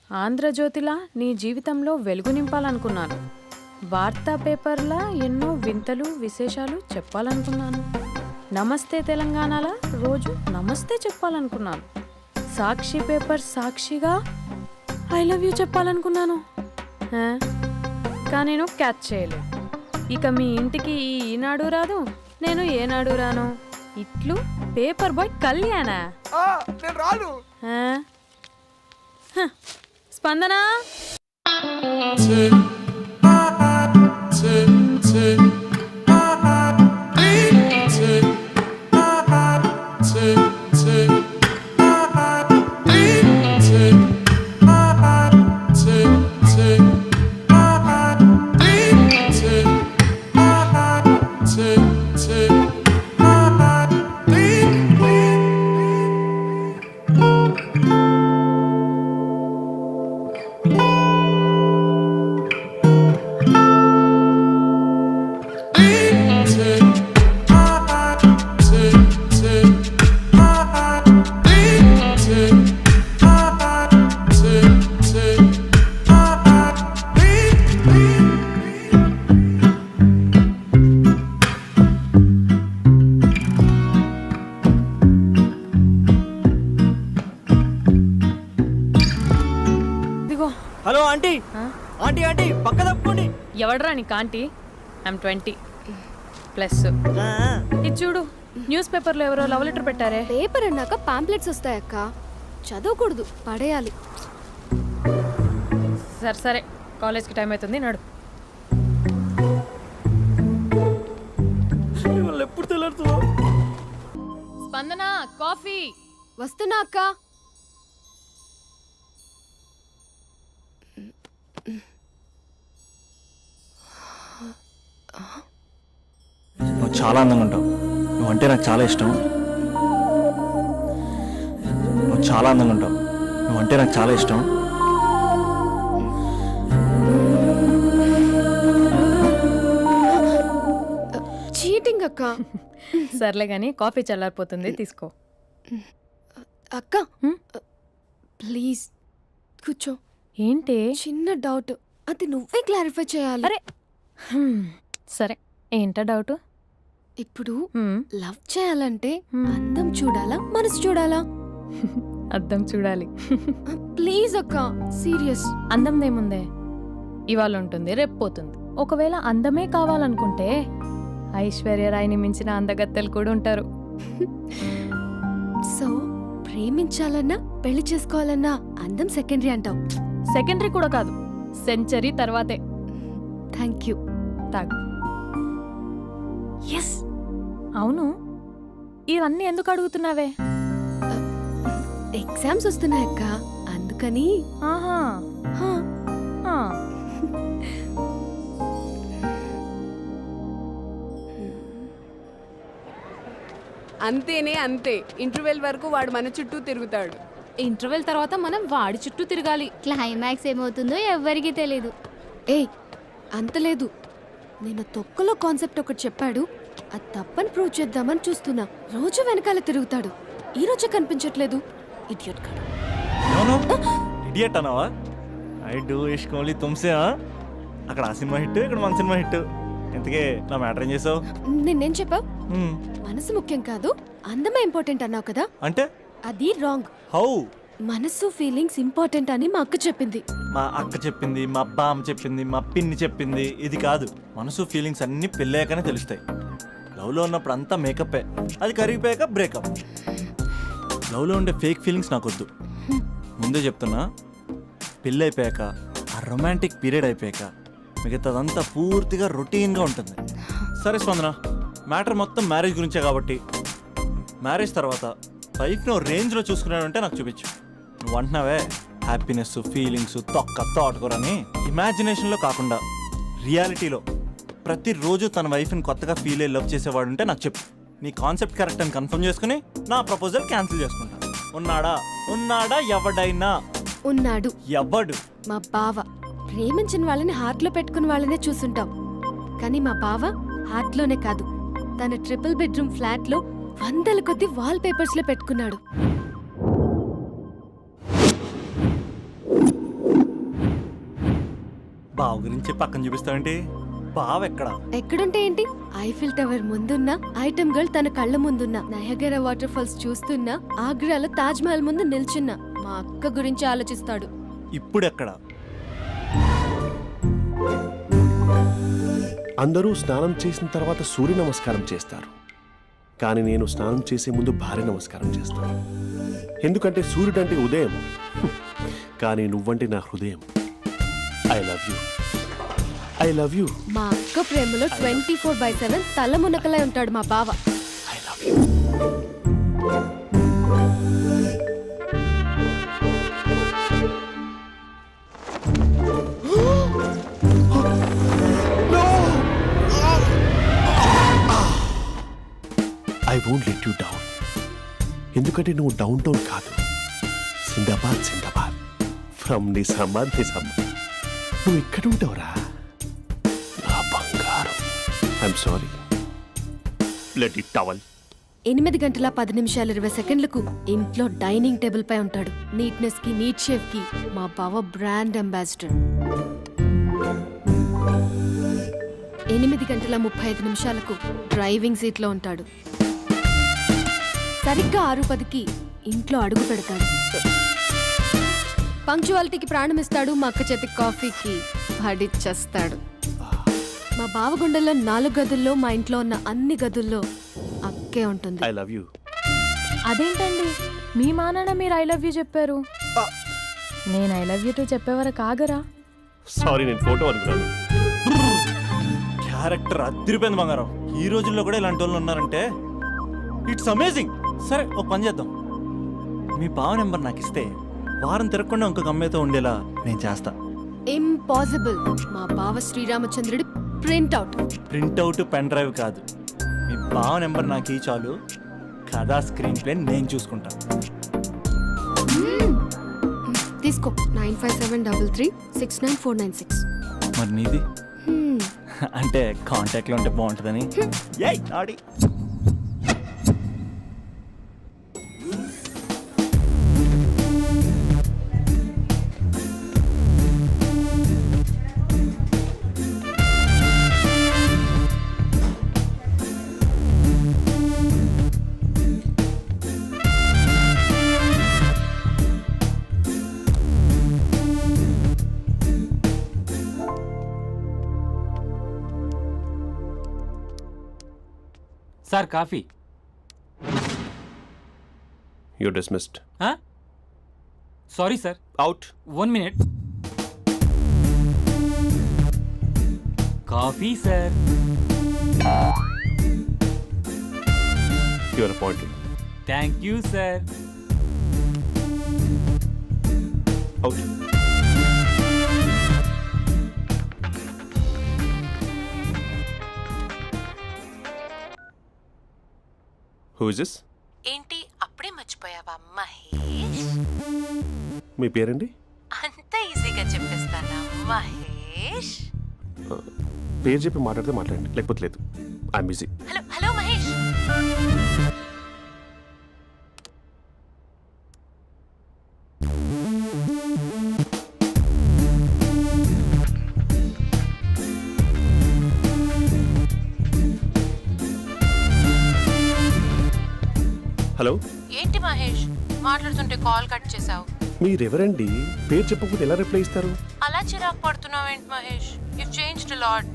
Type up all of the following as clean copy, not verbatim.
ఆంధ్రజ్యోతిలా నీ జీవితంలో వెలుగు నింపాలనుకున్నాను. వార్తా పేపర్లా ఎన్నో వింతలు విశేషాలు చెప్పాలనుకున్నాను. నమస్తే తెలంగాణలా రోజు నమస్తే చెప్పాలనుకున్నాను. సాక్షి పేపర్ సాక్షిగా ఐ లవ్ యూ చెప్పాలనుకున్నాను. కానీ నేను క్యాచ్ చేయలేదు. ఇక మీ ఇంటికి ఈనాడు రాదు, నేను ఏనాడు రాను. ఇట్లు పేపర్ బాయ్ కళ్యాణా? స్పందన హలో ఆంటీ. ఆంటీ ఆంటీ పక్క తప్పుకోండి. ఎవడరా నీకు ఆంటీ? ఐమ్ 20+. ఇది చూడు, న్యూస్ పేపర్లో ఎవరో లవ్ లెటర్ పెట్టారే. పేపర్ అన్నాక పాంప్లెట్స్ వస్తాయక్క, చదవకూడదు, పడేయాలి. సరే సరే, కాలేజ్కి టైం అవుతుంది, నడు. ఎప్పుడు తెల్లారుతుందో. స్పందన కాఫీ. వస్తున్నా అక్క. నువ్వు చాలా అందంగా ఉంటావు. నువ్వంటే నాకు చాలా ఇష్టం. నువ్వు చాలా అందంగా ఉంటావు. నువ్వంటే నాకు చాలా ఇష్టం. చీటింగ్ అక్క. సర్లే గాని కాఫీ చల్లారిపోతుంది, తీసుకో. అక్క ప్లీజ్ కూర్చో. ఏంటి? చిన్న డౌట్, అది నువ్వే క్లారిఫై చేయాలి. అరే సరే, ఏంటా డౌట్? ఇప్పుడు లవ్ చేయాలంటే అందం చూడాలా, మనసు చూడాలా? అద్దం చూడాలి. ప్లీజ్ అక్క, సీరియస్. అందం ఇవాళ ఉంటుంది, రేపు పోతుంది. ఒకవేళ అందమే కావాలనుకుంటే ఐశ్వర్యరాయ్ని మించిన అందగత్తెలు కూడా ఉంటారు. సో ప్రేమించాలన్నా పెళ్లి చేసుకోవాలన్నా అందం సెకండరీ అంటావు? సెకండరీ కూడా కాదు, సెంచరీ తర్వాతే. Thank you. తాగు. ఎస్. అవును, ఇవన్నీ ఎందుకు అడుగుతున్నావే? ఎగ్జామ్స్ వస్తున్నాయక్క, అందుకని. ఆహా. అంతేనే అంతే. ఇంటర్వెల్ వరకు వాడు మన చుట్టూ తిరుగుతాడు. ఇంటర్వెల్ తర్వాత మనం వాడి చుట్టూ తిరగాలి. క్లైమాక్స్ ఏమవుతుందో ఎవ్వరికీ తెలీదు. ఏయ్ అంత లేదు, నేను తొక్కలో కాన్సెప్ట్ ఒకటి చెప్పాడు, అది తప్పని ప్రూవ్ చేద్దామని చూస్తున్నా. రోజు వెనకాల తిరుగుతాడు, ఈ రోజే కనిపించట్లేదు. ఇడియట్ కాడు. ఇడియట్ అన్నావా? ఐ డూ ఇష్క్ ఓన్లీ తుమ్సే. అక్కడ ఆ సినిమా హిట్, ఇక్కడ మన సినిమా హిట్. ఇంతకే నా మ్యాటర్ ఏం చేసావు? నిన్నేం చెప్పావు? మనసు ముఖ్యం కాదు, అందమే ఇంపార్టెంట్ అన్నావు కదా. అంటే అది రాంగ్. హౌ? మనసు ఫీలింగ్స్ ఇంపార్టెంట్ అని మా అక్క చెప్పింది. మా అక్క చెప్పింది, మా బామ్మ చెప్పింది, మా పిన్ని చెప్పింది. ఇది కాదు, మనసు ఫీలింగ్స్ అన్ని పెళ్ళాకనే తెలుస్తాయి. లవ్లో ఉన్నప్పుడు అంతా మేకప్పే, అది కరిగిపోయాక బ్రేకప్. లవ్లో ఉండే ఫేక్ ఫీలింగ్స్ నాకొద్దు. ముందే చెప్తున్నా, పెళ్ళి అయిపోయాక, ఆ రొమాంటిక్ పీరియడ్ అయిపోయాక మిగతాదంతా పూర్తిగా రొటీన్గా ఉంటుంది. సరే స్పందన, మ్యాటర్ మొత్తం మ్యారేజ్ గురించే కాబట్టి మ్యారేజ్ తర్వాత లైఫ్ను రేంజ్లో చూసుకున్నాడంటే నాకు చూపించు. నువ్వు అంటున్నావే హ్యాపీనెస్, ఫీలింగ్స్, తోటకూరని. ఇమాజినేషన్లో కాకుండా రియాలిటీలో ప్రతిరోజు తన వైఫ్ని కొత్తగా ఫీల్ అయ్యి లవ్ చేసేవాడు ఉంటే నాకు చెప్పు. నీ కాన్సెప్ట్ కరెక్ట్ అని కన్ఫర్మ్ చేసుకుని నా ప్రపోజల్ క్యాన్సిల్ చేసుకుంటా. ఉన్నాడా ఎవడైనా? ఉన్నాడు, ఎవడు? మా బావ. ప్రేమించిన వాళ్ళని హార్ట్లో పెట్టుకున్న వాళ్ళనే చూసుంటాం, కానీ మా బావ హార్ట్లోనే కాదు, తన ట్రిపుల్ బెడ్రూమ్ ఫ్లాట్లో వందల కొద్ది వాల్ పేపర్స్ లో పెట్టుకున్నాడు. బావ గురించి పక్కన చూపిస్తావేంటి? బావ ఎక్కడ? ఎక్కడుంటే ఏంటి, ఐఫిల్ టవర్ ముందున్న ఐటమ్ గర్ల్ తన కళ్ళ ముందున్న నయగరా వాటర్ ఫాల్స్ చూస్తున్నా, ఆగ్రాలో తాజ్ మహల్ ముందు నిల్చున్నా మా అక్క గురించి ఆలోచిస్తాడు. ఇప్పుడు ఎక్కడ? అందరూ స్నానం చేసిన తర్వాత సూర్య నమస్కారం చేస్తారు, కానీ నేను స్నానం చేసే ముందు భార్య నమస్కారం చేస్తాను. ఎందుకంటే సూర్యుడు అంటే ఉదయం, కానీ నువ్వంటే నా హృదయం. I love you, I love you. మా అక్క ప్రేమలో 24/7 తల మునకలై ఉంటాడు మా బావ. I love you. I won't let you down. ఎందుకంటే నువ్వు డౌన్ టౌన్ కాదు, జిందాబాద్ జిందాబాద్ ఫ్రమ్ నిజామాబాద్ నిజామాబాద్. నువ్వు ఇక్కడ ఉంటావురా నా బంగారం. I'm sorry, let it towel. 8 గంటల 10 నిమిషాల 20 సెకండ్లకు ఇంట్లో డైనింగ్ టేబుల్ పై ఉంటాడు. నీట్నెస్ కి, నీట్ షేఫ్ కి మా బావ బ్రాండ్ అంబాసిడర్. 8 గంటల 35 నిమిషాలకు డ్రైవింగ్ సీట్ లో ఉంటాడు. సరిగ్గా 6:10కి ఇంట్లో అడుగు పెడతాడు. పంక్చువాలిటీకి ప్రాణం ఇస్తాడు. మా అక్క చేతి కాఫీకి పడిచ్చేస్తాడు. మా బావ గుండెల్లో 4 గదుల్లో, మా ఇంట్లో ఉన్న అన్ని గదుల్లో అక్కే ఉంటుంది. I love you. అదేంటండి, మీ మానాన్న మీరు ఐ లవ్ యూ చెప్పారు, నేను ఐ లవ్ యూ టు చెప్పేవరకు ఆగరా? సారీ, నేను ఫోటో అనుకున్నాను. క్యారెక్టర్ అదిరిపోయింది బంగారం. ఈ రోజుల్లో కూడా ఇలాంటి వాళ్ళు ఉన్నారంటే ఇట్స్ అమేజింగ్. సరే, ఒక పని చేద్దాం. మీ బావ నెంబర్ నాకు ఇస్తే వారం తిరగకుండా ఇంకొక అమ్మాయితో ఉండేలా నేను చేస్తా. ఇంపాసిబుల్. మా బావ శ్రీరామచంద్రుడి ప్రింట్అవుట్. ప్రింట్అవుట్, పెన్ డ్రైవ్ కాదు. మీ బావ నెంబర్ నాకు ఈ చాలు, కథా స్క్రీన్ ప్లే నేను చూసుకుంటా. తీసుకో. 9573369496. మరి నీది? అంటే కాంటాక్ట్లో ఉంటే బాగుంటుందని. ఏయ్ ఆడి. Sir coffee. You dismissed. Sorry sir, out. 1 minute. Coffee sir. You are appointed. Thank you sir. Out. Who is this? ఏంటి అప్పుడే మర్చిపోయావా మహేష్? మీ పేరండి? అంత ఈజీగా చెప్పేస్తానా మహేష్? పేరు చెప్పి మాట్లాడితే మాట్లాడండి, లేకపోతే లేదు. I'm busy. Hello hello Mahesh. Hello. ఏంటి మహేష్ మాట్లాడుతుంటే కాల్ కట్ చేసావు? మీరెవరండి? పేరు చెప్పకపోతే ఎలా రిప్లై ఇస్తారు? అలా చిరాకు పడుతున్నావు ఏంటి Mahesh? You changed a lot.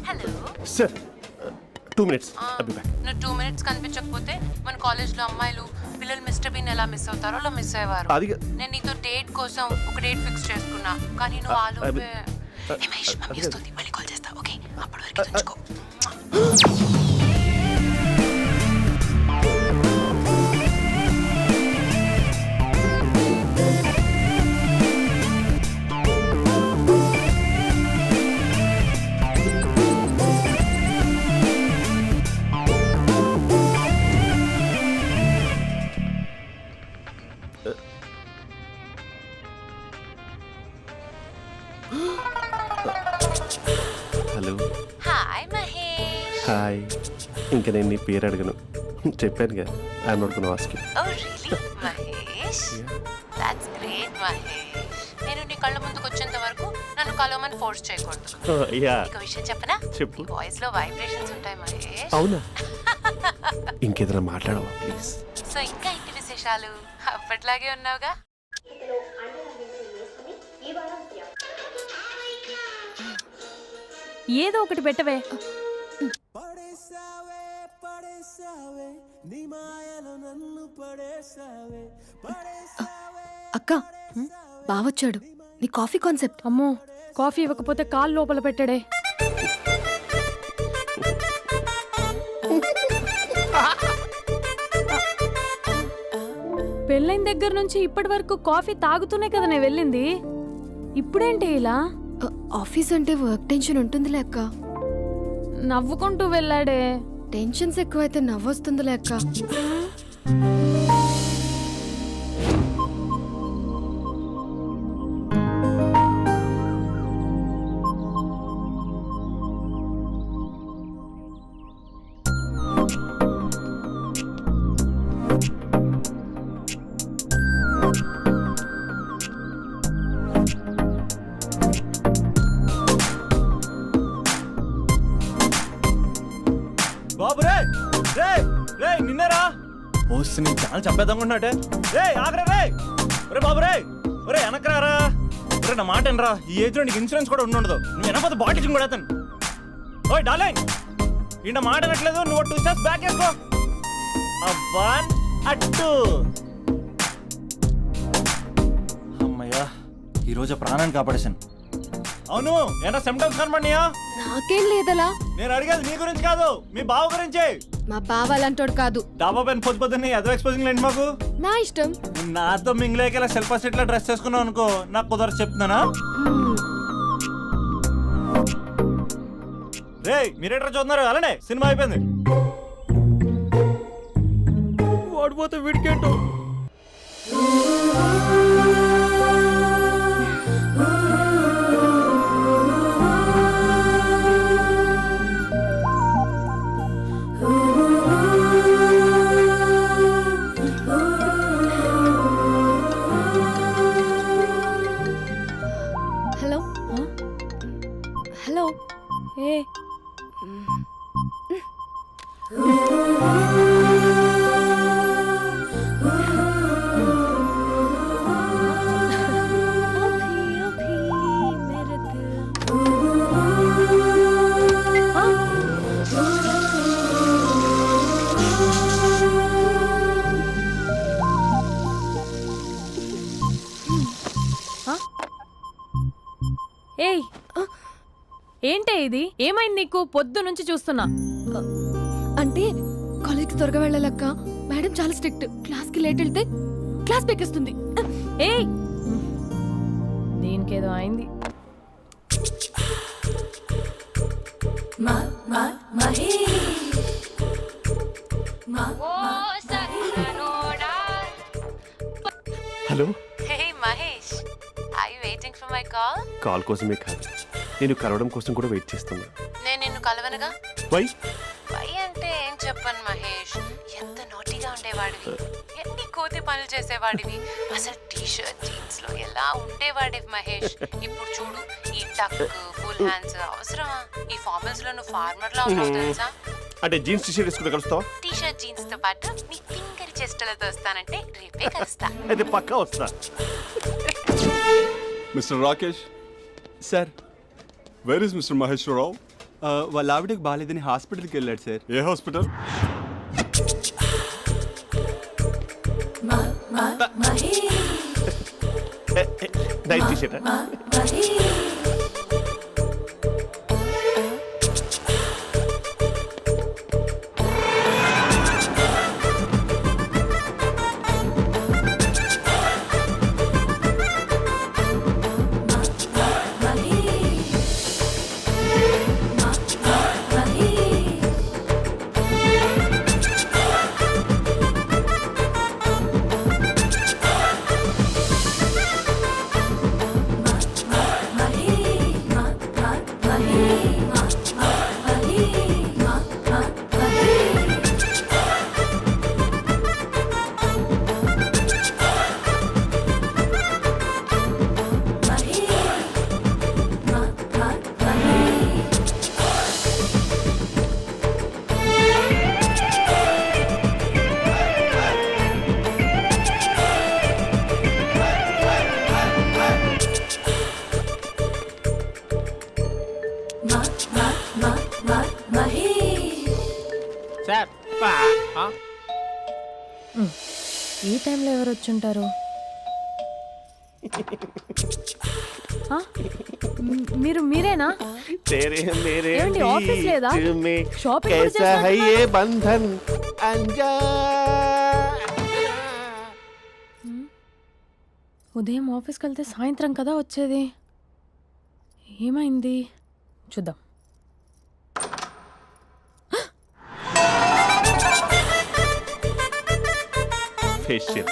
Hello sir, 2 minutes. I'll be back. నువ్వు 2 minutes కనిపించకపోతే మన కాలేజ్లో అమ్మాయిలు పిల్లలు మిస్టర్ బీన్ ఎలా మిస్ అవుతారో అలా మిస్ అయ్యేవారు. అది నేను నీతో డేట్ కోసం ఒక డేట్ ఫిక్స్ చేసుకున్నా, కానీ నువ్వు ఆలోపే. మహేష్ మమ్మీ వస్తుంది, మళ్ళీ కాల్ చేస్తా. ఓకే, అప్పటి వరకు ఉంచుకో. Hello hi Mahesh. హాయ్. ఇంకా నేను నీ పేరు అడగను, చెప్పానుగా I'm not gonna ask you. Oh really Mahesh? That's great Mahesh. నేను నీ కళ్ళ ముందుకు వచ్చేంత వరకు నన్ను కలవమని ఫోర్స్ చేయకూడదు. యా ఒక విషయం చెప్పనా? చెప్పు. నీ వాయిస్ లో వైబ్రేషన్స్ ఉంటాయి మహేష్. అవునా? ఇంకేదైనా మాట్లాడవా ప్లీజ్? సో ఇంకా ఇంటి విశేషాలు అప్పట్లాగే ఉన్నావుగా? ఏదో ఒకటి పెట్టవే. అక్క బావొచ్చాడు. నీ కాఫీ కాన్సెప్ట్. అమ్మో, కాఫీ ఇవ్వకపోతే కాలు లోపల పెట్టడే. పెళ్ళైన దగ్గర నుంచి ఇప్పటి వరకు కాఫీ తాగుతూనే కదా నేను వెళ్ళింది. ఇప్పుడేంటి ఇలా? ఆఫీస్ అంటే వర్క్ టెన్షన్ ఉంటుందిలే అక్క. నవ్వుకుంటూ వెళ్ళాడే. టెన్షన్స్ ఎక్కువైతే నవ్వొస్తుందిలే అక్క. బాబు రే రే రే నిన్నరా వస్తే నేను చాలా చంపేద్దామన్నట్టే. రే ఆగరా రే. ఒరే బాబు రే, ఒరే వెనకరారా. ఒరే నా మాట వినరా, ఈ ఏజ్ లో నీకు ఇన్సూరెన్స్ కూడా ఉండదు. నువ్వు వెనకపోతే బాటిల్ కూడా అతను. ఓయ్ డార్లింగ్, ఈ నా మాట అనట్లేదు. నువ్వు 2 స్టెప్స్ బ్యాక్ వేసుకో. వన్ అట్టు. అమ్మయ్యా, ఈరోజు ప్రాణాన్ని కాపాడేశాను. అవును, ఏనా సిమ్టమ్స్ కనబడినాయా? నాకేం లేదలా. నేను అడిగేది మీ గురించి కాదు, మీ బావ గురించి. మా బావ అలాంటోడు కాదు. డాబా పైన పొద్దు పొద్దున్నే ఎదో ఎక్స్పోజింగ్ లేండి మాకు. నా ఇష్టం. నాతో మింగిలేక సెల్ఫ్ అసిట్ లా డ్రెస్ చేసుకున్నావు అనుకో, నాకు కుదరదు చెప్తున్నానా? రే మీరేట్రా చూస్తున్నారు? అలానే సినిమా అయిపోయింది. ఓడిపోతే వీడికేంటో. Hello hello. ఏ ఏయ్, ఏంటే ఇది? ఏమైంది నీకు? పొద్దు నుంచి చూస్తున్నా. అంటే కాలేజ్కి త్వరగా వెళ్ళాలక్క. మేడం చాలా స్ట్రిక్ట్. క్లాస్కి లేట్ వెళ్తే క్లాస్ పెక్కేస్తుంది. ఏయ్, దీనికేదో అయింది. Hello. Hey Mahesh, are you waiting for my call? Call కోసమే కాదు, నేను కలవడం కోసం కూడా వెయిట్ చేస్తున్నా. నేను నిన్ను కలవనుగా. వై? వై అంటే ఏం చెప్పను మహేష్. ఎంత నోటీగా ఉండేవాడివి, ఎన్ని కోతి పనులు చేసేవాడివి. అసలు టీ షర్ట్ జీన్స్ లో ఎలా ఉండేవాడివి మహేష్. ఇప్పుడు చూడు, ఈ టక్ ఫుల్ హ్యాండ్స్ అవసరమా? ఈ ఫార్మల్స్ లో నువ్వు ఫార్మర్ లా ఉన్నావు తెలుసా? అంటే జీన్స్ టీషర్ట్ వేసుకుంటే కలుస్తావా? టీ షర్ట్ జీన్స్ తో పాటు నీ తింగరి చెస్టలతో వస్తానంటే రేపే కలుస్తా. అయితే పక్కా వస్తా. Mister Rakesh, sir, where is mister Maheswararao? వాళ్ళ ఆవిడకి బాగాలేదని హాస్పిటల్కి వెళ్ళాడు సార్. ఏ హాస్పిటల్? Night T-shirt. ఈ టైంలో ఎవరు వచ్చుంటారు? ఆ? మీరేనా? तेरे मेरे ఏమండి, ఆఫీస్ లేదా? बीच में షాపింగ్ కూడా कैसा है చేస్తున్నారు? ये बंधन अंजा ఉదయం ఆఫీస్కి వెళ్తే సాయంత్రం కదా వచ్చేది. ఏమైంది చూద్దాం. फेशियल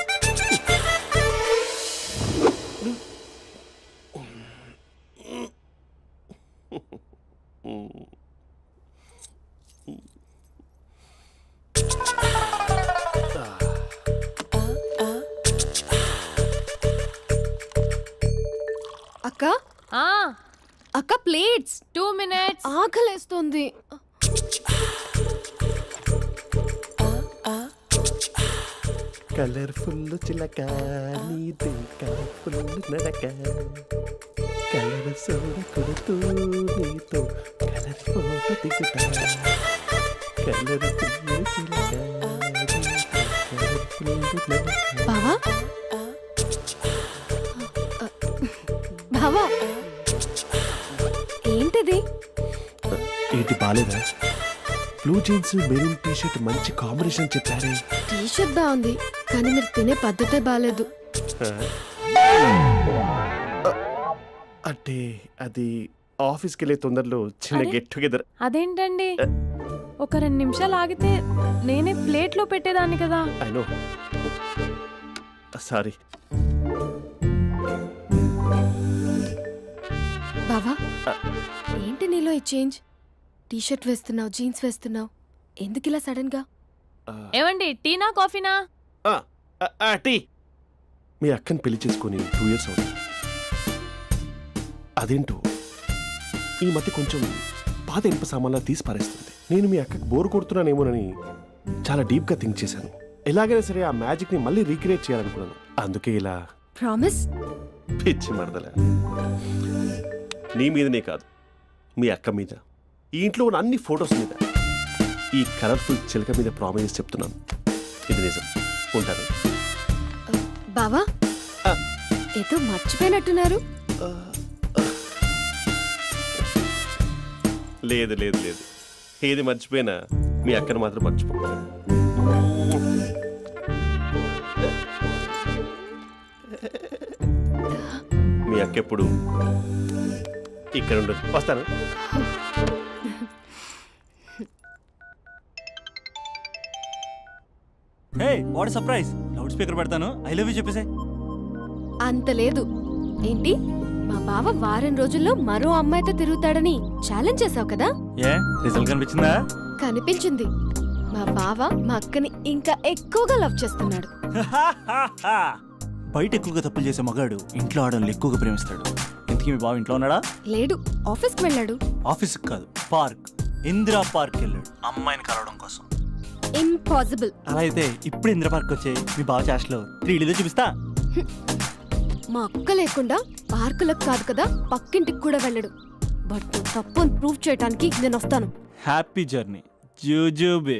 అక్క ఆ, అక్క ప్లేట్స్ 2 minutes. ఆకలేస్తోంది. కలర్ఫుల్ చిలక నీదే కలర్ఫుల్ నడక కలర్ సోడ కొడుతూ నీతో కలర్ ఫోటో దిగుతా కలర్ఫుల్ చిలక కలర్ఫుల్ నడక. బావా బావా ఏంటిది? ఏంటి బాలేదా? Blue jeans maroon T shirt మంచి కాంబినేషన్ చెప్పారే. టీ షర్ట్ బాగుంది కానీ మీరు తినే పద్ధతే బాగాలేదు. అంటే అది ఆఫీస్కి వెళ్ళే తొందరలో చిన్న అరే? Get together. అదేంటండి, ఒక 2 నిమిషాలు ఆగితే నేనే ప్లేట్లో పెట్టేదాన్ని కదా. I know, sorry. బావా ఏంటి నీలో ఈ చేంజ్? టీ షర్ట్ వేస్తున్నావు, జీన్స్ వేస్తున్నావు, ఎందుకు ఇలా సడన్ గా? ఏమండి, టీనా కాఫీనా? టీ. మీ అక్కని పెళ్లి చేసుకొని 2 years అవుతుంది. అదేంటో ఈ మధ్య కొంచెం పాత ఇనుప సామాన్లా తీసి పారేస్తుంది. నేను మీ అక్కకి బోర్ కొడుతున్నానేమోనని చాలా డీప్గా థింక్ చేశాను. ఎలాగైనా సరే ఆ మ్యాజిక్ని మళ్ళీ రీక్రియేట్ చేయాలనుకున్నాను. అందుకే ఇలా ప్రామిస్? పిచ్చి మరదల. నీ మీదనే కాదు, మీ అక్క మీద, ఈ ఇంట్లో ఉన్న అన్ని ఫొటోస్ మీద, ఈ కలర్ఫుల్ చిలక మీద ప్రామిస్ చెప్తున్నాను. ఇది నిజం. ఉంటాను. బావా ఆ. ఏదో మర్చిపోయినట్టున్నారు. లేదు లేదు లేదు, ఏది మర్చిపోయినా మీ అక్కను మాత్రం మర్చిపో. మీ అక్క ఎప్పుడు ఇక్కడ ఉండదు. వస్తాను. Hey what surprise! Loud speaker పెడతాను, ఐ లవ్ యూ చెప్పేసే. అంత లేదు. ఏంటి, మా బావ వారం రోజుల్లో మరో అమ్మాయితో తిరుగుతాడని ఛాలెంజ్ చేసావు కదా? ఏ రిజల్ట్ కనిపించిందా? కనిపించింది. మా బావ మా అక్కని ఇంకా ఎక్కువగా లవ్ చేస్తున్నాడు. బయట ఎక్కువగా తప్పులు చేసే మగాడు ఇంట్లో ఆడవాళ్ళు ఎక్కువగా ప్రేమిస్తాడు. ఇంతకీ మీ బావ ఇంట్లో ఉన్నాడా? లేడు, ఆఫీస్కి వెళ్ళాడు. ఆఫీస్కి కాదు, పార్క్, ఇందిరా పార్క్ వెళ్ళాడు అమ్మాయిని కలవడం కోసం. ఇంపాసిబుల్. అలా అయితే ఇప్పుడు ఇందిరా పార్క్ వచ్చే మీ బావ చాష్లో 3Dలో చూపిస్తా. మా అక్క లేకుండా పార్కులకు కాదు కదా పక్కింటికి కూడా వెళ్ళడు. బట్ నువ్వు తప్పు అని ప్రూవ్ చేయడానికి నేను వస్తాను. హ్యాపీ జర్నీ జూజూబే.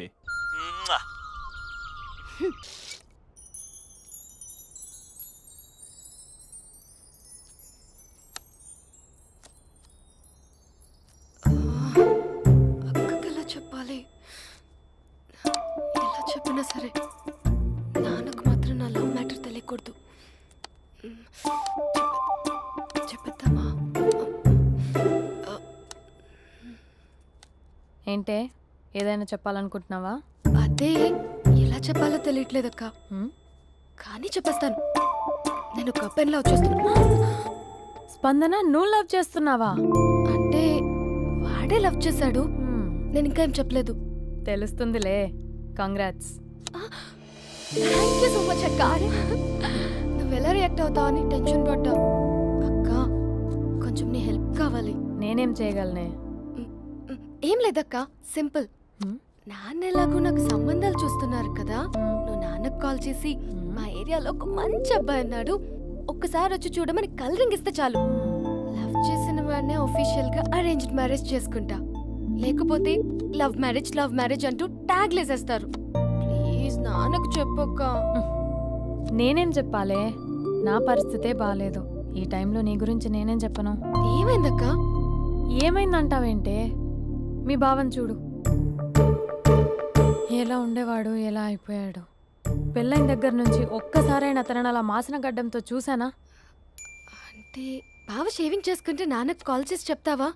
అక్కకి ఎలా చెప్పాలి? ఎలా చెప్పినా సరే నాన్నకు మాత్రం నా లవ్ మ్యాటర్ తెలియకూడదు. చెప్పేద్దామా? ఏంటే, ఏదైనా చెప్పాలనుకుంటున్నావా? అదే ఎలా చెప్పాలో తెలియట్లేదక్క. హ్మ్? కానీ చెప్పేస్తాను. నేను ఒక అబ్బాయిని లవ్ చేస్తున్నా. స్పందన, నువ్వు లవ్ చేస్తున్నావా? అంటే వాడే లవ్ చేశాడు. హ్మ్, నేను ఇంకా ఏం చెప్పలేదు. తెలుస్తుందిలే. Congrats. Thank you so much అక్క. నువ్వు ఎలా రియాక్ట్ అవుతావు అని టెన్షన్ పడ్డావు. అక్క కొంచెం నీ హెల్ప్ కావాలి. నేనేం చేయగలనే? ఏం లేదక్క, సింపుల్. హ్మ్? నాన్న ఎలాగో నాకు సంబంధాలు చూస్తున్నారు కదా, నువ్వు నాన్నకు కాల్ చేసి మా ఏరియాలో ఒక మంచి అబ్బాయి అన్నాడు, ఒక్కసారి వచ్చి చూడమని కలరింగ్ ఇస్తే చాలు. లవ్ చేసిన వాడినే ఒఫీషియల్ గా అరేంజ్డ్ మ్యారేజ్ చేసుకుంటా. లేకపోతే లవ్ మ్యారేజ్ అంటూ ట్యాగ్ లేసేస్తారు. ప్లీజ్ నాన్నకు చెప్పక్క. నేనేం చెప్పాలే, నా పరిస్థితే బాగాలేదు. ఈ టైంలో నీ గురించి నేనేం చెప్పను. ఏమైందక్క? ఏమైందంటావేంటే, మీ బావని చూడు, ఎలా ఉండేవాడు, ఎలా అయిపోయాడు. పెళ్ళైన దగ్గర నుంచి ఒక్కసారైనా తనని అలా మాసిన గడ్డంతో చూసానా? అంటే బావ షేవింగ్ చేసుకుంటే నాన్నకు కాల్ చేసి చెప్తావా?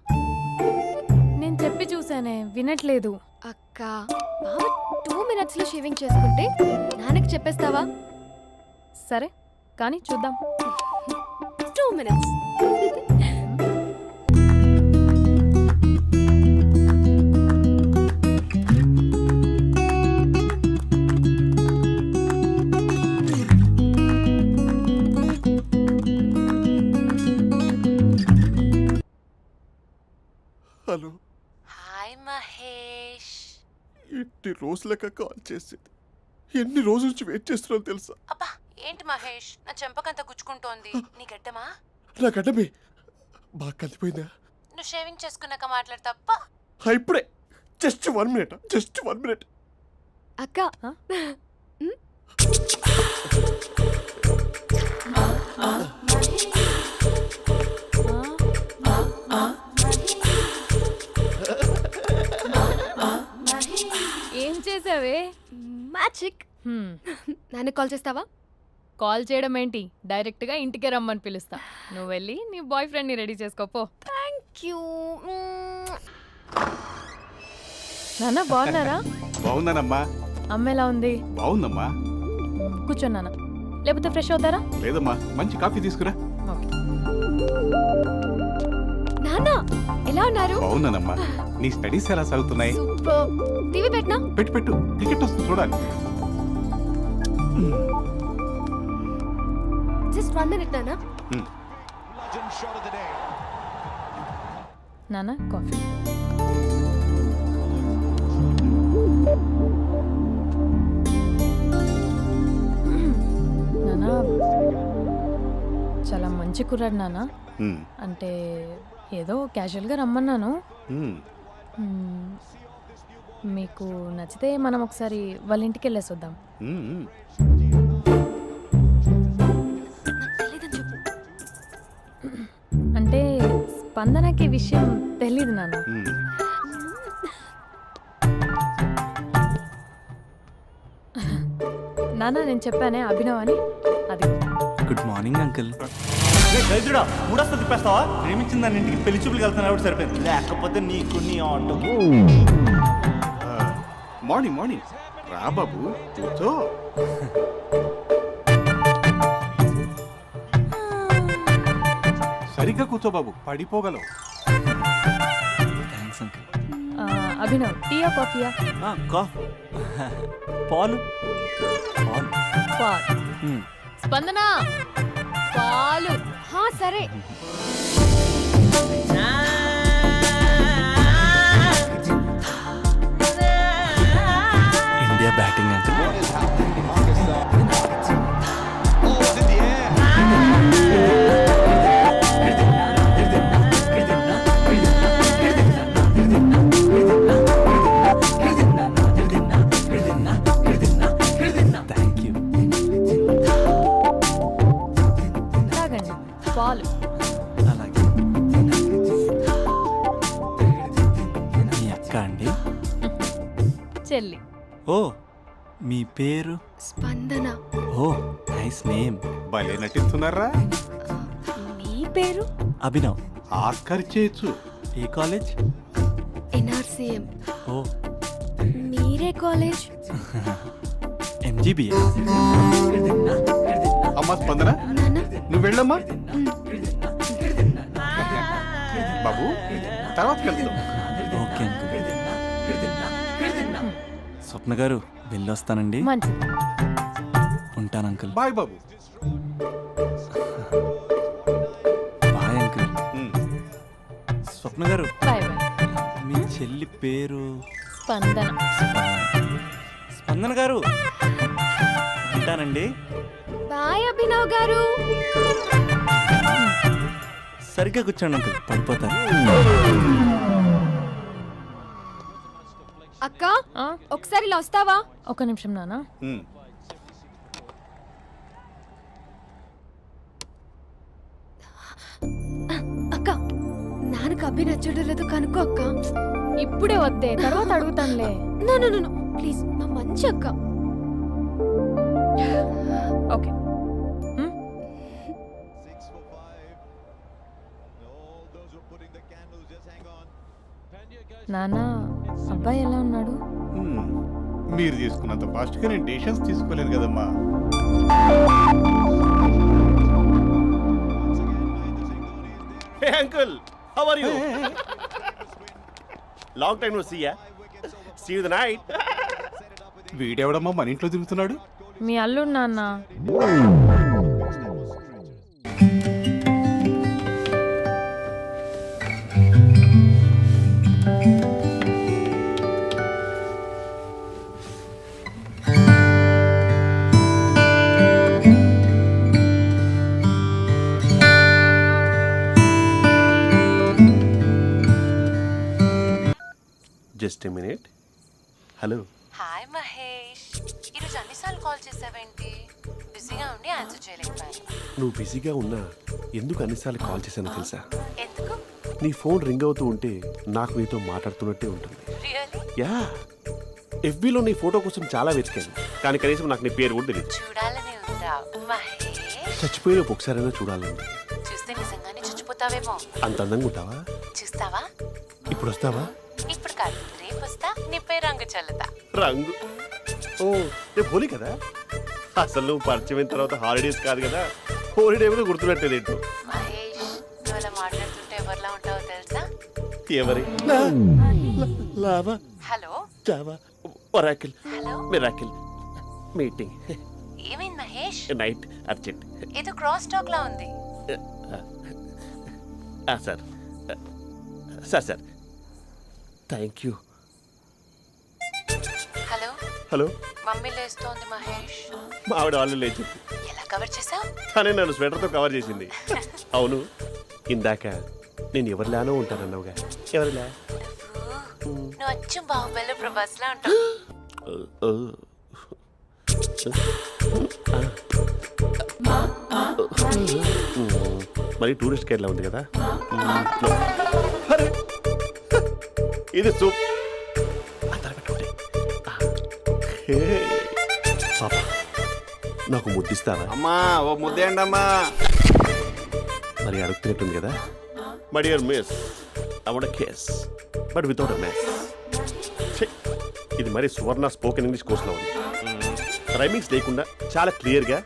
నేను చెప్పి చూసానే, వినట్లేదు. అక్క, బావ 2 minutes లో షేవింగ్ చేసుకుంటే నాన్నకి చెప్పేస్తావా? సరే కానీ చూద్దాం. 2 minutes. Hello, hi Mahesh. ఎన్ని రోజులక కాల్ చేసేది? ఎన్ని రోజుల నుంచి వెయిట్ చేస్తున్నావు తెలుసా? అబ్బా ఏంటి మహేష్, నా చెంపకంత గుచ్చుకుంటోంది. నీ గడ్డమా? నా గడ్డమే బాగా కలిపోయిందా? నువ్వు షేవింగ్ చేసుకున్నాక మాట్లాడు తప్ప. ఇప్పుడే జస్ట్ 1 minute, జస్ట్ 1 minute. అక్క, ఏం చేసావే? మ్యాజిక్. నాన్నకు కాల్ చేస్తావా? కాల్ చేయడం ఏంటి, డైరెక్ట్గా ఇంటికే రమ్మని పిలుస్తా. నువ్వు వెళ్ళి నీ బాయ్ ఫ్రెండ్ని రెడీ చేసుకోపో. Thank you. నాన్న బాగున్నారా? బాగుందనమ్మా. అమ్మ ఎలా ఉంది? బాగుందమ్మా. కూర్చోండి నాన్న, లేకపోతే ఫ్రెష్ అవుతారా? లేదమ్మా, మంచి కాఫీ తీసుకురా. ఓకే. నాన్న ఎలా ఉన్నారు? బాగున్నానమ్మా. నీ స్టడీస్ ఎలా సాగుతున్నాయి? సూపర్. టీవీ పెట్టనా? పెట్టు, టికెట్ వస్తుంది చూడాలి. జస్ట్ 1 minute నాన్న. నాన్న కాఫీ. నాన్న చాలా మంచి కుర్రాడు నాన్న. అంటే ఏదో క్యాజువల్గా రమ్మన్నాను. మ్మ్. మీకు నచ్చితే మనం ఒకసారి వాళ్ళ ఇంటికి వెళ్ళేసి వద్దాం. నాకు తెలీదని చెప్పు. అంటే స్పందనకి ఈ విషయం తెలీదు నాన్న. నాన్న నేను చెప్పానే అభినవ్ అని, అది. Good morning uncle. దరిద్రుడా, మూడొస్తా తిప్పేస్తావా? ప్రేమించిన దాని ఇంటికి పెళ్లి చూపులు వెళ్తున్నా సరిపోయింది, లేకపోతే నీకు నీ ఆటో. మార్నింగ్ రా బాబు, కూర్చో. సరిగ్గా కూర్చో బాబు, పడిపోగలవు. Thanks uncle. అభినవ్ టీయా కాఫీయా? పాలు. పాలు. స్పందన పాలు. హా సరే. India batting uncle. Thank you. తాగండి పాలు. అలాగే. మీ అక్క అండి? చెల్లి. ఓ, మీ పేరు? స్పందన. ఓ, నైస్ నేమ్. భలే నటిస్తున్నారా? మీ పేరు? అభినవ్. ఆస్కర్ చేయొచ్చు. ఏ కాలేజ్? NRCM. ఓ, మీరే కాలేజ్? MGBA. అమ్మా స్పందన, నాన్న నువ్వు వెళ్ళమ్మా. బాబు, తర్వాత వెళ్తాం. Okay uncle. స్వప్న గారు వెళ్ళొస్తానండి. మంచిది. ఉంటాను అంకుల్. బాయ్ బాబు. Bye uncle. స్వప్న గారు, బాయ్ బాయ్. మీ చెల్లి పేరు? స్పందన. స్పందన గారు ఉంటానండి. బాయ్ అభినవ్ గారు. సరిగ్గా కూర్చోండి అంకుల్, పడిపోతారు. అక్క ఒకసారి ఇలా వస్తావా? ఒక నిమిషం నాన్న. నీకు అబ్బి నచ్చడం లేదో కనుక్కో అక్క. ఇప్పుడే వద్దే, తర్వాత అడుగుతానులే. నో నో నో ప్లీజ్, మా మంచి అక్క. ఓకే. నాన్న, అబ్బాయి ఎలా ఉన్నాడు? మీరు తీసుకున్నంత ఫాస్ట్గా నేను డెసిషన్స్ తీసుకోలేను కదమ్మా. Hey uncle, how are you? Long time no see ya. See you the night. వీడెవడమ్మా మన ఇంట్లో తిరుగుతున్నాడు? మీ అల్లుడు నాన్న. Just a minute. Hello. Hi Mahesh, ఈరోజు అన్నిసార్లు కాల్ చేసావేంటి? బిజీగా ఉండి ఆన్సర్ చేయలేకపోయాను. నువ్వు బిజీగా ఉన్నా ఎందుకు అన్నిసార్లు కాల్ చేశానో తెలుసా? ఎందుకు? నీ ఫోన్ రింగ్ అవుతూ ఉంటే నాకు నీతో మాట్లాడుతున్నట్టే ఉంటుంది. రియల్లీ? యా, ఎఫ్బీలో నీ ఫోటో కోసం చాలా వెతికాను, కానీ కనీసం నాకు నీ పేరు కూడా తెలియదు. చూడాలని ఉందా మహేష్? చచ్చిపోయిన ఒకసారైనా చూడాలండి. చూస్తే నిజంగానే చచ్చిపోతావేమో. అంత అందంగా ఉంటావా? చూస్తావా? ఇప్పుడు వస్తావా? ఇప్పుడు కాదు, రేపు వస్తా, నీపై రంగు చల్లుతా. రంగు? ఓ, రేపు హోలీ కదా. అసలు నువ్వు పరిచయం అయిన తర్వాత హాలిడేస్ కాదు కదా, హోలిడే కూడా గుర్తున్నట్టేది ఏంటో. మహేష్, నువ్వు అలా మాట్లాడుతుంటే ఎవరిలా ఉంటావో తెలుసా? ఎవరి? Lava, hello Java, Oracle, hello, miracle, meeting, ఏమైంది మహేష్? Night, urgent. ఏదో క్రాస్ టాక్ లా ఉంది. Sir sir sir thank you. Hello, hello, mummy లేస్తోంది మహేష్. మా ఆవిడ వాళ్ళు లేచి ఎలా కవర్ చేసావు? తనే నన్ను స్వెటర్తో కవర్ చేసింది. అవును, ఇందాక నేను ఎవరిలానో ఉంటానన్నావుగా, ఎవరిలా? నువ్వు అచ్చం బాహుబలి ప్రభాస్ లా ఉంటావు. మరి టూరిస్ట్ కేర్లా ఉంది కదా. అరే, ఇది సూప్. పాప, నాకు ముద్దిస్తావా? అమ్మా ఓ ముద్దేయండి అమ్మా. మరి అడుగుతున్నట్టుంది కదా. My dear miss, I want kiss but without a mess. ఇది మరి సువర్ణ స్పోకెన్ ఇంగ్లీష్ కోర్సులో ఉంది. రైమింగ్స్ లేకుండా చాలా క్లియర్గా.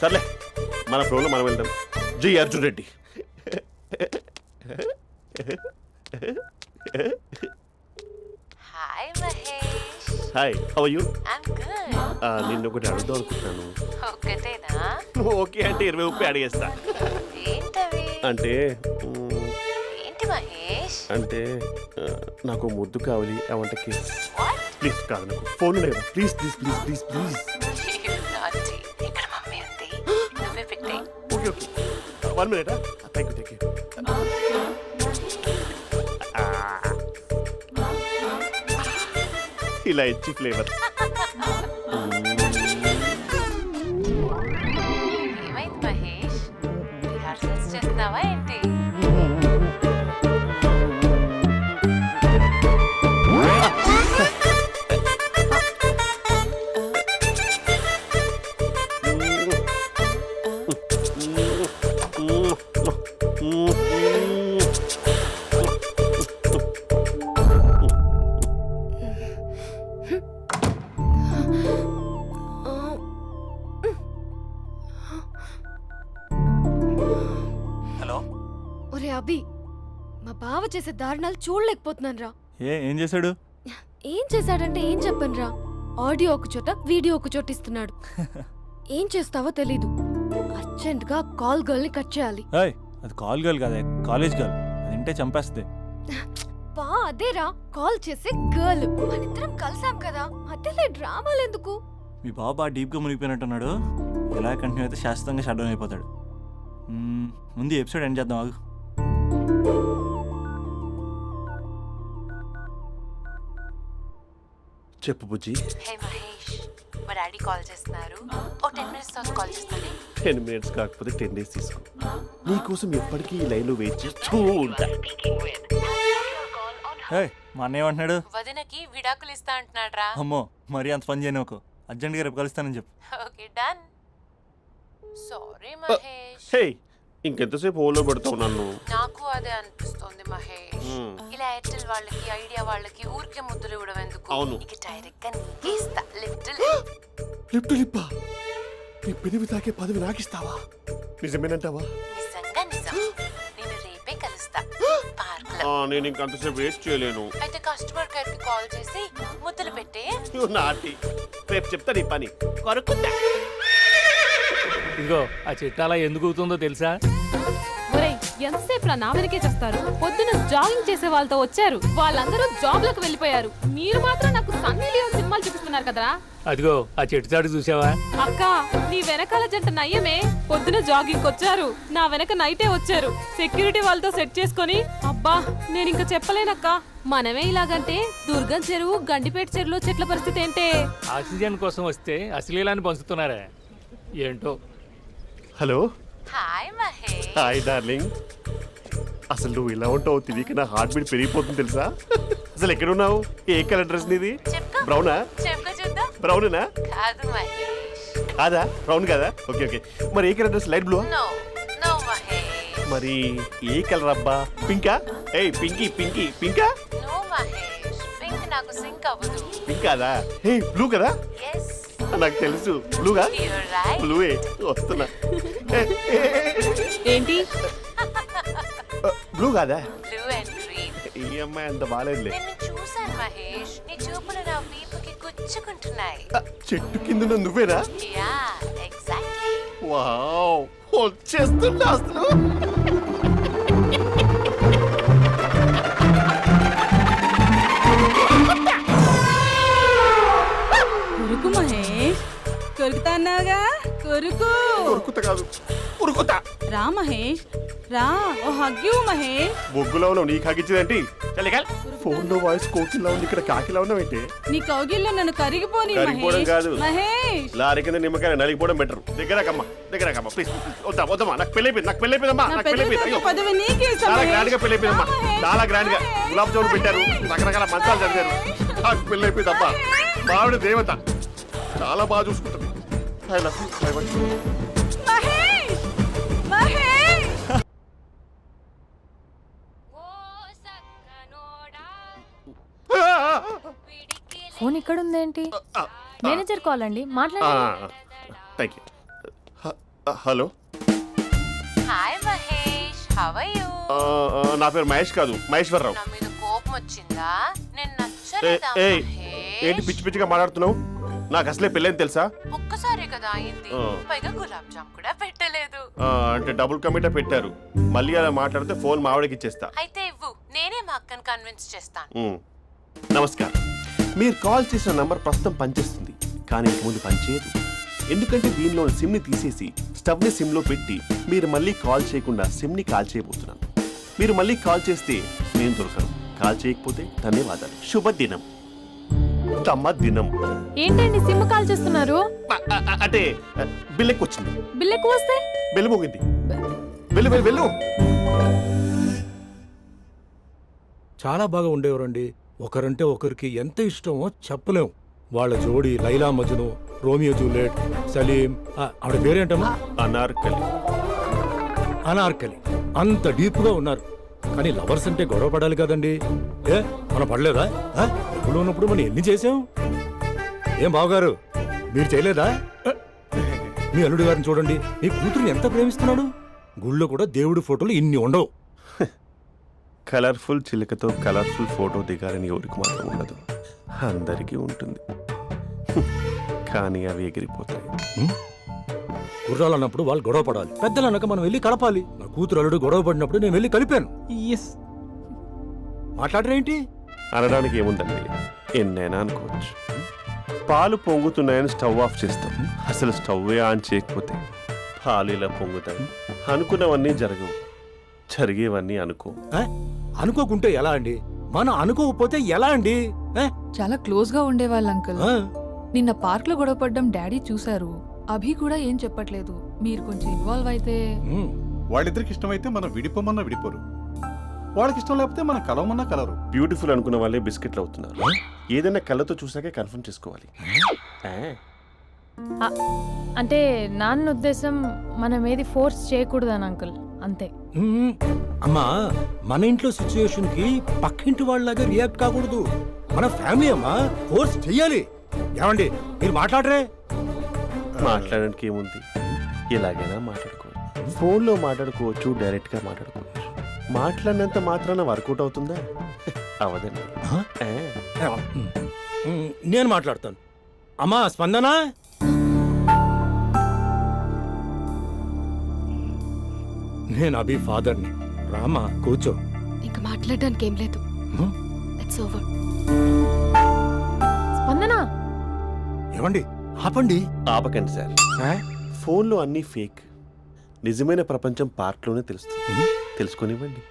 సర్లే, మన ప్రోలో మనం వెళ్దాం. జి Arjun Reddy. Hi Mahesh. Hi, how are you? I'm good. నిన్ను ఒకటి అడుగుదాం అనుకుంటున్నాను. ఒక్కటేనా? ఓకే అంటే 20 అడిగేస్తా. ఏంటవి? అంటే ఏంటి మహేష్? అంటే నాకు ముద్దు కావాలి. I want kiss. What? Please కాదు, నాకు ఫోన్ లేదు. Please please please please please. నాటి ఇక్కడ మమ్మీ ఉంది, నువ్వే పెట్టే. Okay okay, 1 minute. Thank you thank you. ఇలా ఇచ్చి ఫ్లేవర్. ఏమైంది మహేష్? రిహార్సల్స్ చేస్తున్నావా ఏంటి? హలో. ఒరే అభి, మా బావ చేసే దారుణాలు చూడలేకపోతున్నాను రా. ఏం చేశాడు? ఏం చేశాడంటే ఏం చెప్పను రా. ఆడియో ఒక చోట, వీడియో ఒక చోట ఇస్తున్నాడు. ఏం చేస్తావో తెలీదు. అర్జెంట్ గా కాల్ గర్ల్ ని కట్ చేయాలి. ఏయ్, అది కాల్ గర్ల్ కాదే, కాలేజ్ గర్ల్. అది వింటే చంపేస్తుంది. బా అదేరా, కాల్ చేసే గర్ల్. మనిద్దరం కలిసాం కదా, మధ్యలో డ్రామాలు ఎందుకు? మీ బాబు బాగా డీప్గా మునిగిపోయినట్టున్నాడు. ఎలా కంటిన్యూ అయితే శాశ్వతంగా షట్ డౌన్ అయిపోతాడు. ముందు ఎపిసోడ్ ఎండ్ చేద్దాం, ఆగు. చెప్పు బుజ్జి. హే మహేష్, మా డాడీ కాల్ చేస్తున్నారు. ఓ 10 minutes తర్వాత కాల్ చేస్తాను. 10 minutes కాకపోతే 10 days తీసుకో. నీకోసం ఎప్పటికీ ఈ లైన్లో వెయిట్ చేస్తూ ఉంటా. హే మా అన్నయ్య ఏమంటున్నాడు? వదినకి విడాకులు ఇస్తా అంటున్నాడు రా. అమ్మో మరీ అంత పని చేయను ఒక అర్జెంట్గా రేపు కలుస్తానని చెప్పు. Okay done. సారీ మహేష్. హే ఇంకెంతసేపు హోల్లో పెడతావు నన్ను? నాకు అదే అనిపిస్తుంది మహేష్. ఇలా ఎయిర్టెల్ వాళ్ళకి ఐడియా వాళ్ళకి ఊరికే ముద్దులు ఇవ్వడం ఎందుకు? అవును. ఇక డైరెక్ట్ గా నీకే ఇస్తా. లిప్టు లిప్పా నీ పెదవి తాకే పదవి నాకిస్తావా? నిజమేనంటావా? నిజంగా నిజం. నేను రేపే కలుస్తా పార్క్ లో. నేను ఇంకంతసేపు వేస్ట్ చేయలేను. అయితే కస్టమర్ కేర్ కి కాల్ చేసి ముద్దులు పెట్టే. నాటి రేపు చెప్తా నీ పని. కొరుకుంటా. ఇదిగో ఆ చెట్టు అలా ఎందుకు అవుతుందో తెలుసా? ఒరేయ్ ఎంతసేపు నా వెనకే చేస్తారు? పొద్దున జాగింగ్ చేసే వాళ్ళతో వచ్చారు, వాళ్ళందరూ జాబ్ లకు వెళ్ళిపోయారు. మీరు మాత్రం నాకు సన్నీ లియోన్ సినిమాలు చూపిస్తున్నారు కదరా. అదిగో ఆ చెట్టు చాటు చూసావా? అక్క నీ వెనకాల జంట నయ్యమే. పొద్దున జాగింగ్ వచ్చారు, నా వెనక నైటే వచ్చారు. సెక్యూరిటీ వాళ్ళతో సెట్ చేసుకొని అబ్బా నేను ఇంకా చెప్పలేనక్క. మనమే ఇలాగంటే దుర్గం చెరువు గండిపేట చెరువులో చెట్ల పరిస్థితి ఏంటే? ఆక్సిజన్ కోసం వస్తే అశ్లీలాన్ని పంచుతున్నారా ఏంటో. Hello. Hi Mahesh. Hi darling. అసలు నువ్వు ఇలా ఉంటావు తిరిగి నా హార్ట్ బీట్ పెరిగిపోతుంది తెలుసా? అసలు ఎక్కడున్నావు? ఏ కలర్ డ్రెస్ నీది? చెప్పుకో. బ్రౌనా? చెప్పుకో చూద్దాం. బ్రౌనేనా? కాదు మహేష్. కాదా? బ్రౌన్ కదా? Okay okay. మరి ఏ colour dress? Light blue? No no Mahesh. మరి ఏ కలర్ అబ్బా? పింకా? ఏయ్ పింకీ పింకీ పింకా? నో మహేష్. పింక్ నాకు సింక్ అవ్వదు. పింక్ కాదా? ఏ బ్లూ కదా? ఎస్ నాకు తెలుసు బ్లూగా. You're right. బ్లూవే వస్తున్నా. ఏంటి బ్లూ కాదా? Blue and green. ఈ అమ్మాయి అంత బాగాలేదులే. నిన్ను చూశాను మహేష్. నీ చూపులు నా వీపుకి గుచ్చుకుంటున్నాయి. చెట్టు కింద నువ్వేనా? Yeah exactly. వావ్ వచ్చేస్తున్నా అసలు. కొరుకు మహేష్, కొరుకుతా అన్నావుగా, కొరుకు. ఉరుకుతా కాదు ఉరుకుతా. రా మహేష్ రా, ఓ హగ్గు మహేష్. బొగ్గులో ఉన్నావు నీకు హగించిందేంటి? ఫోన్ లో వాయిస్ కోకిలా ఉంది, ఇక్కడ కాకిలా ఉన్నావైతే. నీ కౌగిల్లో నన్ను కరిగిపోని కరిగిపోవడం కాదు. మహేష్. లారీ కింద నిమ్మకాయ నలిగిపోవడం బెటర్. దగ్గరకమ్మా ప్లీజ్. వద్దమ్మా నాకు పెళ్ళైపోయింది. నాకు పెళ్ళైపోయిందమ్మా. నాకు పెళ్ళైపోయింది. అయ్యో పదవి నీకే ఇస్తా చాలా మహేష్. గ్రాండ్ గా పెళ్ళైపోయిందమ్మా. చాలా గ్రాండ్ గా గులాబ్ జామున్ పెట్టారు, రకరకాల మంచాలు చదివారు. నాకు పెళ్ళైపోయిందమ్మా. మావిడ దేవత, చాలా బాగా చూసుకుంటుంది. I love you. I want you. Mahesh Mahesh. Phone ఇక్కడ ఉందేంటి? మేనేజర్ కాల్ అండి, మాట్లాడండి. Thank you. Hello. Hi Mahesh, how are you? నా పేరు మహేష్ కాదు, మహేశ్వరరావు. నా మీద కోపం వచ్చిందా? నేను నచ్చలేదా ఏయ్ ఏంటి మహేష్? పిచ్చి పిచ్చిగా మాట్లాడుతున్నావు? నాకు అసలే పెళ్ళని తెలుసా? ఒక్కసారి కదా అయింది, పైగా గులాబ్ జామ్ కూడా పెట్టలేదు. అంటే డబుల్ కమిటా పెట్టారు. మళ్ళీ అలా మాట్లాడితే ఫోన్ మావిడకి ఇచ్చేస్తా. అయితే ఇవ్వు, నేనే మా అక్కని కన్విన్స్ చేస్తాను. నమస్కారం. మీరు కాల్ చేసిన నంబర్ ప్రస్తుతం పనిచేస్తుంది, కానీ ఇంక ముందు పనిచేయదు. ఎందుకంటే దీనిలో సిమ్ని తీసేసి స్టవ్ని సిమ్లో పెట్టి మీరు మళ్ళీ కాల్ చేయకుండా సిమ్ని కాల్ చేయబోతున్నాను. మీరు మళ్ళీ కాల్ చేస్తే నేను దొరకను, కాల్ చేయకపోతే ధన్యవాదాలు. శుభదినం. తమ దినం. ఏంటండి సిమ్ కాల్ చేస్తున్నారు? అంటే బిల్ ఎక్కువ వచ్చింది. బిల్ ఎక్కువ వస్తే? బెల్లు మోగింది. వెళ్ళు వెళ్ళు వెళ్ళు. చాలా బాగా ఉండేవారండి. ఒకరంటే ఒకరికి ఎంత ఇష్టమో చెప్పలేం. వాళ్ళ జోడి లైలా మజ్ను, రోమియో జూలియట్, సలీం, ఆవిడ పేరేంటమ్మా? అనార్కలి. అనార్కలి. అంత డీప్ గా ఉన్నారు. కానీ లవర్స్ అంటే గొడవ పడాలి కదండి. ఏ మనం పడలేదా? ఎప్పుడు ఉన్నప్పుడు మనం ఎన్ని చేసాం? ఏం బావగారు మీరు చేయలేదా? మీ అల్లుడి గారిని చూడండి, మీ కూతురుని ఎంత ప్రేమిస్తున్నాడు. గుళ్ళో కూడా దేవుడి ఫోటోలు ఇన్ని ఉండవు. కలర్ఫుల్ చిలుకతో కలర్ఫుల్ ఫోటో దిగాలని ఎవరికి మాత్రం ఉండదు, అందరికీ ఉంటుంది. కానీ అవి ఎగిరిపోతాయి. గుర్రాలు అన్నప్పుడు వాళ్ళు గొడవ పడాలి, పెద్దలు అన్నాక మనం వెళ్ళి కలపాలి. నా కూతురు అల్లుడు గొడవ పడినప్పుడు నేను వెళ్ళి కలిపాను. మాట్లాడరేంటి? అనడానికి ఏముందండి, ఎన్నైనా అనుకోవచ్చు. పాలు పొంగుతున్నాయని స్టవ్ ఆఫ్ చేస్తాం, అసలు స్టవ్వే ఆన్ చేయకపోతే పాలు ఇలా పొంగుతాయి. అనుకున్నవన్నీ జరగవు, జరిగేవన్నీ అనుకో. అనుకోకుంటే ఎలా అండి? మనం అనుకోకపోతే ఎలా అండి? చాలా క్లోజ్ గా ఉండేవాళ్ళు అంకుల్. నిన్న పార్క్ లో గొడవపడ్డం డాడీ చూశారు. అభి కూడా ఏం చెప్పట్లేదు. మీరు కొంచెం ఇన్వాల్వ్ అయితే. ఉమ్, వాళ్ళిద్దరికి ఇష్టమైతే మనం విడిపోమన్నా విడిపోరు, వాళ్ళకి ఇష్టం లేకపోతే మనం కలవమన్నా కలరు. బ్యూటిఫుల్ అనుకున్న వాళ్ళే బిస్కెట్లు అవుతున్నారు. ఏదైనా కళ్ళతో చూసాకే కన్ఫర్మ్ చేసుకోవాలి. అంటే నాన్న ఉద్దేశం మనం ఏది ఫోర్స్ చేయకూడదని అంకుల్, అంతే. ఉమ్, అమ్మా మన ఇంట్లో సిచ్యుయేషన్ కి పక్కింటి వాళ్ళలాగా రియాక్ట్ కాకూడదు. మన ఫ్యామిలీ అమ్మా, ఫోర్స్ చెయ్యాలి. ఏమండి మీరు మాట్లాడరే? మాట్లాడడానికి ఏముంది, ఎలాగైనా మాట్లాడుకోవచ్చు. ఫోన్లో మాట్లాడుకోవచ్చు, డైరెక్ట్గా మాట్లాడుకోవచ్చు. మాట్లాడినంత మాత్రాన వర్కౌట్ అవుతుందా? అవదండి. ఆ, నేను మాట్లాడతాను. అమ్మా స్పందన, నేను అభి ఫాదర్ని. రామా కూర్చో. ఇంకా మాట్లాడడానికి ఏం లేదు. హ్మ్? It's over. స్పందన, ఏమండి ఆపండి. ఆపకండి సార్. ఫోన్లో అన్నీ ఫేక్. నిజమైన ప్రపంచం పార్ట్లోనే తెలుస్తుంది. తెలుసుకొనివ్వండి.